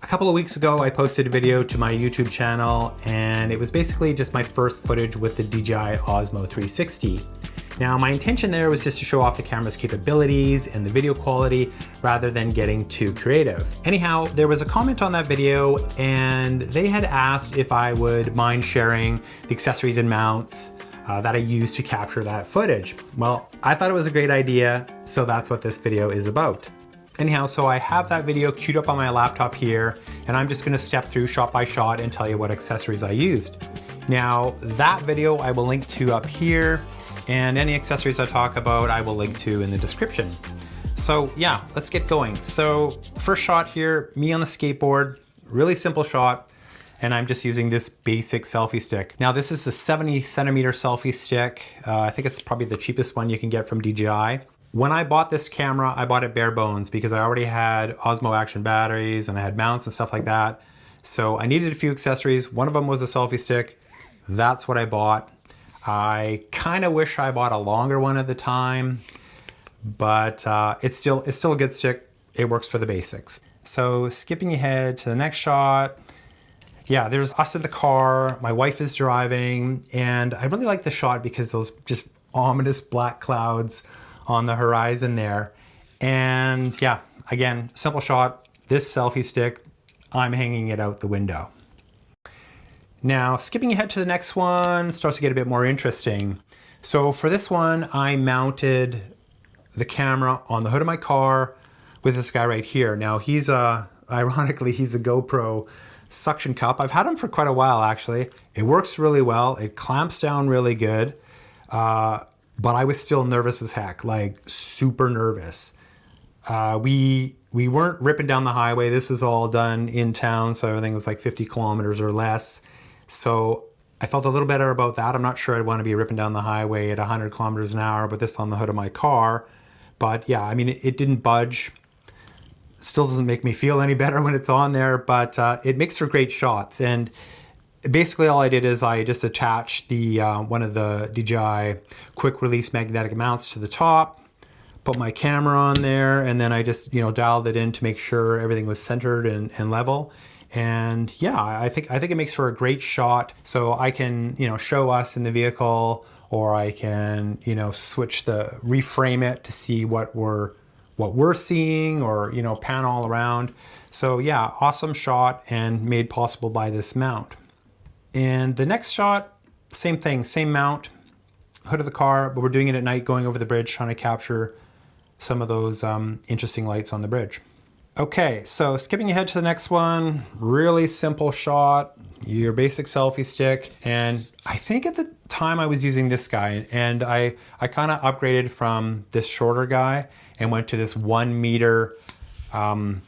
couple of weeks ago, I posted a video to my YouTube channel, and it was basically just my first footage with the DJI Osmo 360. Now, my intention there was just to show off the camera's capabilities and the video quality rather than getting too creative. Anyhow, there was a comment on that video, and they had asked if I would mind sharing the accessories and mounts that I used to capture that footage. Well, I thought it was a great idea, so that's what this video is about. Anyhow, so I have that video queued up on my laptop here, and I'm just gonna step through shot by shot and tell you what accessories I used. Now, that video I will link to up here, and any accessories I talk about I will link to in the description. So yeah, let's get going. So first shot here, me on the skateboard, really simple shot, and I'm just using this basic selfie stick. Now this is the 70 centimeter selfie stick. I think it's probably the cheapest one you can get from DJI. When I bought this camera, I bought it bare bones because I already had Osmo Action batteries and I had mounts and stuff like that. So I needed a few accessories. One of them was a selfie stick. That's what I bought. I kind of wish I bought a longer one at the time, but it's still a good stick. It works for the basics. So skipping ahead to the next shot. Yeah, there's us in the car. My wife is driving, and I really like the shot because those just ominous black clouds on the horizon there. And yeah, again, simple shot, this selfie stick, I'm hanging it out the window. Now, skipping ahead to the next one starts to get a bit more interesting. So for this one, I mounted the camera on the hood of my car with this guy right here. Now ironically, he's a GoPro suction cup. I've had him for quite a while actually. It works really well. It clamps down really good. But I was still nervous as heck, like super nervous. We weren't ripping down the highway. This is all done in town, so everything was like 50 kilometers or less. So I felt a little better about that. I'm not sure I'd want to be ripping down the highway at 100 kilometers an hour with this on the hood of my car. But yeah, I mean, it didn't budge. Still doesn't make me feel any better when it's on there, but it makes for great shots. And basically all I did is I just attached the one of the DJI quick release magnetic mounts to the top, put my camera on there, and then I just dialed it in to make sure everything was centered and level. And yeah, I think it makes for a great shot. So I can show us in the vehicle, or I can reframe it to see what we're seeing, or pan all around. So yeah, awesome shot and made possible by this mount. And the next shot, same thing, same mount, hood of the car, but we're doing it at night, going over the bridge, trying to capture some of those interesting lights on the bridge. Okay, so skipping ahead to the next one, really simple shot, your basic selfie stick. And I think at the time I was using this guy, and I kind of upgraded from this shorter guy and went to this 1 meter heavy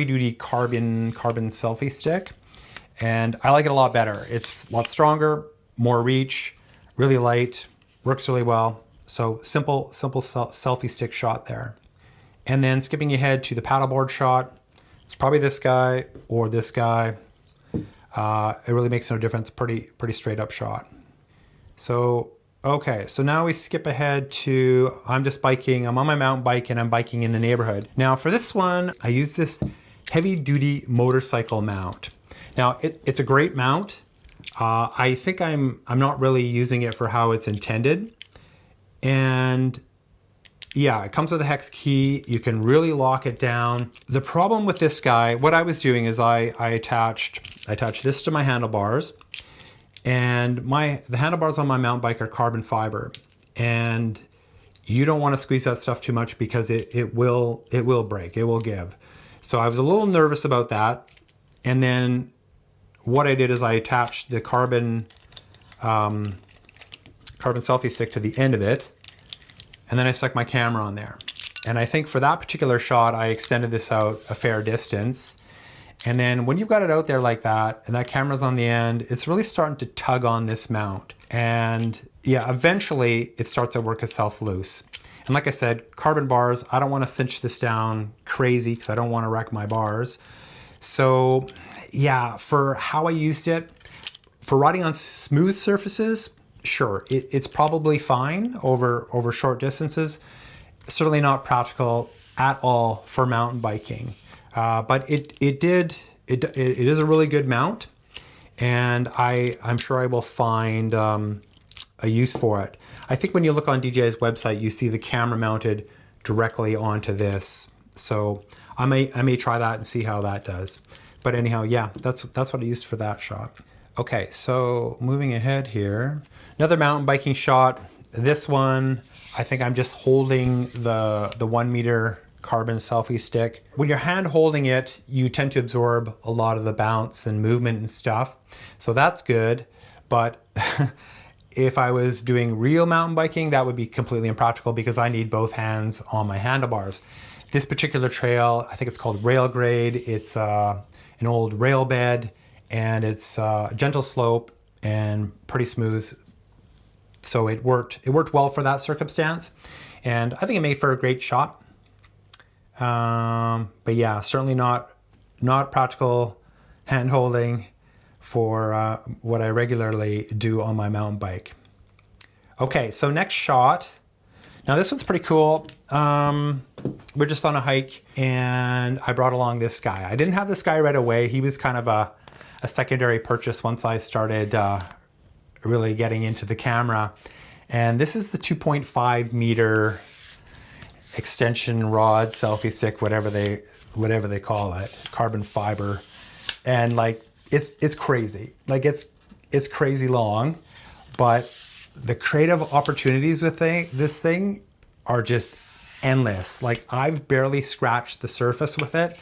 duty carbon selfie stick. And I like it a lot better. It's a lot stronger, more reach, really light, works really well. So simple selfie stick shot there. And then skipping ahead to the paddleboard shot, it's probably this guy or this guy. It really makes no difference, pretty straight up shot. So, okay, so now we skip ahead to, I'm just biking, I'm on my mountain bike and I'm biking in the neighborhood. Now for this one, I use this heavy duty motorcycle mount. Now, it's a great mount. I think I'm not really using it for how it's intended. And yeah, it comes with a hex key. You can really lock it down. The problem with this guy, what I was doing is I attached this to my handlebars, and the handlebars on my mountain bike are carbon fiber. And you don't want to squeeze that stuff too much because it will break, it will give. So I was a little nervous about that. And then what I did is I attached the carbon selfie stick to the end of it, and then I stuck my camera on there. And I think for that particular shot, I extended this out a fair distance. And then when you've got it out there like that, and that camera's on the end, it's really starting to tug on this mount. And yeah, eventually it starts to work itself loose. And like I said, carbon bars, I don't want to cinch this down crazy because I don't want to wreck my bars. So yeah, for how I used it, for riding on smooth surfaces, sure, it's probably fine over short distances. Certainly not practical at all for mountain biking. But it is a really good mount, and I'm sure I will find a use for it. I think when you look on DJI's website, you see the camera mounted directly onto this. So I may try that and see how that does. But anyhow, yeah, that's what I used for that shot. Okay, so moving ahead here, another mountain biking shot. This one, I think I'm just holding the 1 meter carbon selfie stick. When you're hand holding it, you tend to absorb a lot of the bounce and movement and stuff. So that's good. But if I was doing real mountain biking, that would be completely impractical because I need both hands on my handlebars. This particular trail, I think it's called Rail Grade. It's an old rail bed, and it's a gentle slope and pretty smooth. So it worked well for that circumstance. And I think it made for a great shot. But yeah, certainly not practical hand holding for what I regularly do on my mountain bike. Okay, so next shot. Now this one's pretty cool. We're just on a hike and I brought along this guy. I didn't have this guy right away. He was kind of a secondary purchase once I started really getting into the camera. And this is the 2.5 meter extension rod selfie stick, whatever they call it, carbon fiber. And like, it's crazy. Like it's crazy long, but the creative opportunities with this thing are just endless. Like I've barely scratched the surface with it,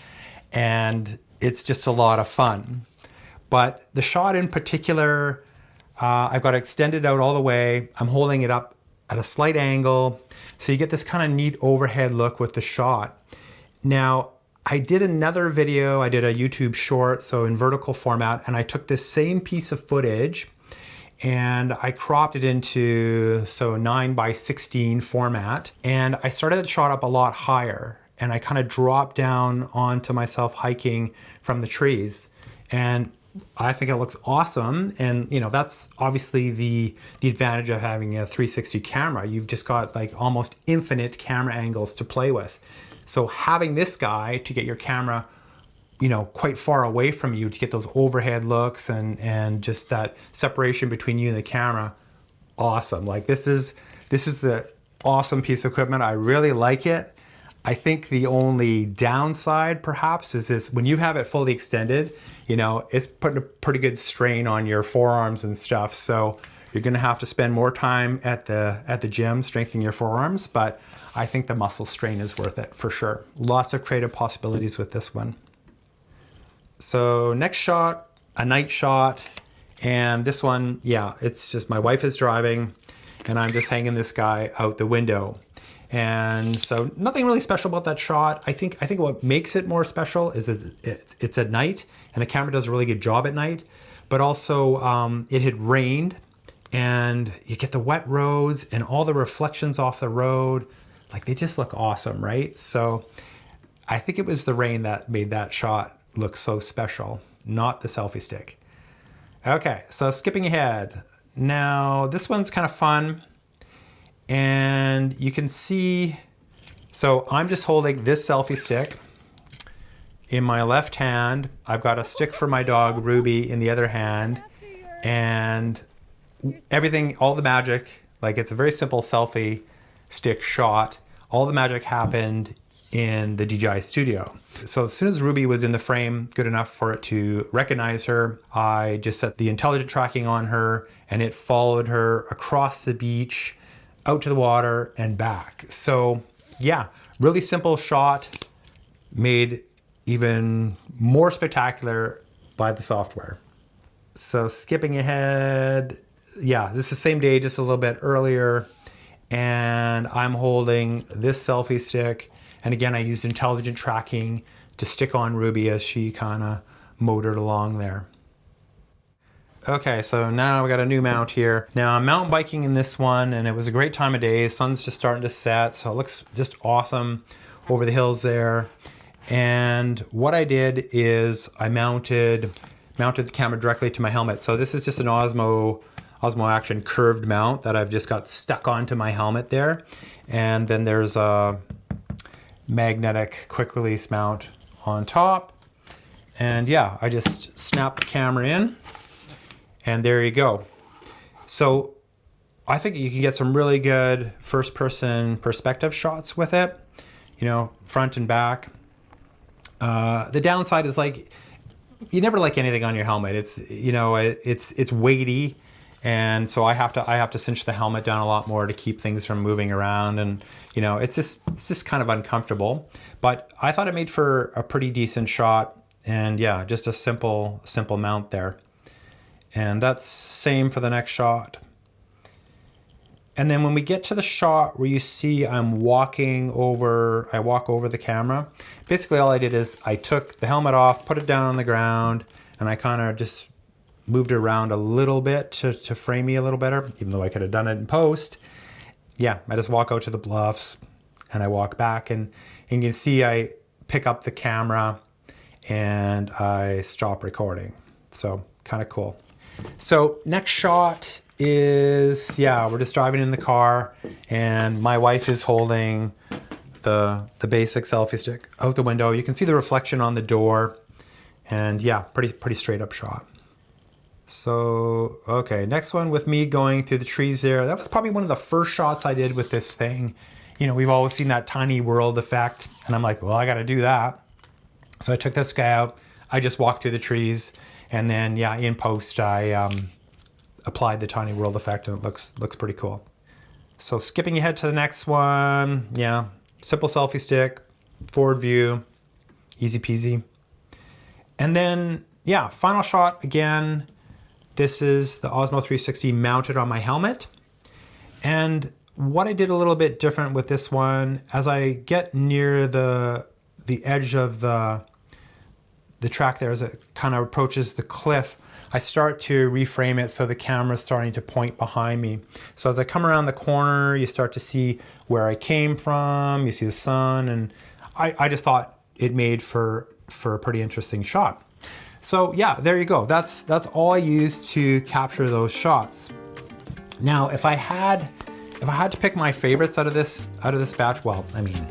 and it's just a lot of fun. But the shot in particular, I've got it extended out all the way. I'm holding it up at a slight angle, so you get this kind of neat overhead look with the shot. Now, I did another video, I did a YouTube short, so in vertical format, and I took this same piece of footage and I cropped it into 9:16 format, and I started the shot up a lot higher, and I kind of dropped down onto myself hiking from the trees, and I think it looks awesome. And you know, that's obviously the advantage of having a 360 camera. You've just got like almost infinite camera angles to play with. So having this guy to get your camera, you know, quite far away from you to get those overhead looks and just that separation between you and the camera, awesome. Like this is the awesome piece of equipment. I really like it. I think the only downside perhaps is this: when you have it fully extended, you know, it's putting a pretty good strain on your forearms and stuff. So you're gonna have to spend more time at the gym strengthening your forearms, but I think the muscle strain is worth it for sure. Lots of creative possibilities with this one. So next shot, a night shot, and this one, yeah, it's just my wife is driving and I'm just hanging this guy out the window. And so nothing really special about that shot. I think what makes it more special is that it's at night and the camera does a really good job at night, but also it had rained and you get the wet roads and all the reflections off the road. Like they just look awesome, right? So I think it was the rain that made that shot look so special, not the selfie stick. Okay, so skipping ahead. Now this one's kind of fun. And you can see, so I'm just holding this selfie stick in my left hand. I've got a stick for my dog Ruby in the other hand, and everything, all the magic, like it's a very simple selfie stick shot. All the magic happened in the DJI studio. So as soon as Ruby was in the frame, good enough for it to recognize her, I just set the intelligent tracking on her and it followed her across the beach, out to the water and back. So yeah, really simple shot, made even more spectacular by the software. So skipping ahead, yeah, this is the same day, just a little bit earlier. And I'm holding this selfie stick. And again, I used intelligent tracking to stick on Ruby as she kind of motored along there. Okay, so now we got a new mount here. Now I'm mountain biking in this one and it was a great time of day. Sun's just starting to set, so it looks just awesome over the hills there. And what I did is I mounted the camera directly to my helmet. So this is just an Osmo Action curved mount that I've just got stuck onto my helmet there. And then there's a magnetic quick release mount on top. And yeah, I just snap the camera in and there you go. So I think you can get some really good first person perspective shots with it, you know, front and back. The downside is like, you never like anything on your helmet. It's, you know, it's weighty. And so I have to cinch the helmet down a lot more to keep things from moving around. And, you know, it's just kind of uncomfortable, but I thought it made for a pretty decent shot. And yeah, just a simple mount there. And that's same for the next shot. And then when we get to the shot where you see I walk over the camera, basically all I did is I took the helmet off, put it down on the ground, and I kind of just moved it around a little bit to frame me a little better, even though I could have done it in post. Yeah, I just walk out to the bluffs and I walk back and you can see I pick up the camera and I stop recording. So kind of cool. So next shot is, yeah, we're just driving in the car and my wife is holding the basic selfie stick out the window. You can see the reflection on the door and yeah, pretty straight up shot. So, okay, next one with me going through the trees there. That was probably one of the first shots I did with this thing. You know, we've always seen that tiny world effect and I'm like, well, I got to do that. So I took this guy out. I just walked through the trees and then, yeah, in post, I applied the tiny world effect and it looks pretty cool. So skipping ahead to the next one. Yeah, simple selfie stick, forward view, easy peasy. And then, yeah, final shot again. This is the Osmo 360 mounted on my helmet. And what I did a little bit different with this one, as I get near the edge of the track there, as it kind of approaches the cliff, I start to reframe it so the camera's starting to point behind me. So as I come around the corner, you start to see where I came from, you see the sun, and I just thought it made for a pretty interesting shot. So yeah, there you go. That's all I used to capture those shots. Now, if I had to pick my favorites out of this batch, well, I mean,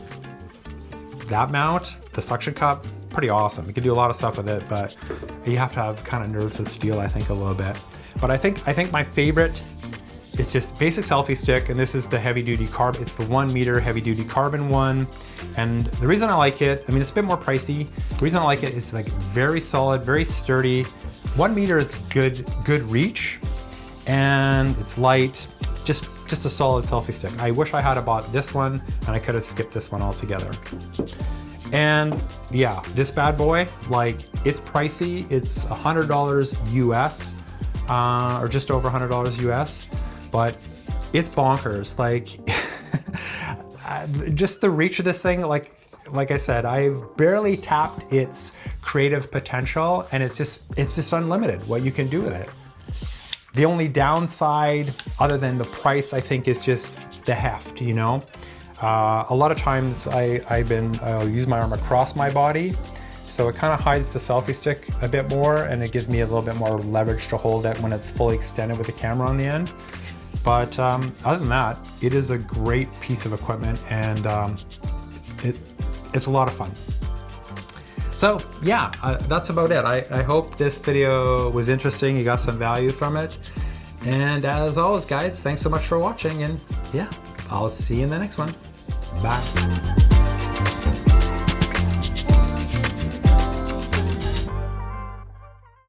that mount, the suction cup, pretty awesome. You can do a lot of stuff with it, but you have to have kind of nerves of steel, I think, a little bit. But I think my favorite is just basic selfie stick, and this is the heavy duty carbon. It's the 1 meter heavy duty carbon one. And the reason I like it, I mean, it's a bit more pricey. The reason I like it is like very solid, very sturdy. 1 meter is good reach, and it's light. Just a solid selfie stick. I wish I had bought this one, and I could have skipped this one altogether. And yeah, this bad boy, like, it's pricey. It's $100 US, or just over $100 US, but it's bonkers. Like, just the reach of this thing, like I said, I've barely tapped its creative potential, and it's just unlimited what you can do with it. The only downside, other than the price, I think, is just the heft, you know? A lot of times I'll use my arm across my body, so it kind of hides the selfie stick a bit more, and it gives me a little bit more leverage to hold it when it's fully extended with the camera on the end. But other than that, it is a great piece of equipment, and it's a lot of fun. So yeah, that's about it. I hope this video was interesting. You got some value from it. And as always, guys, thanks so much for watching. And yeah, I'll see you in the next one. Bye.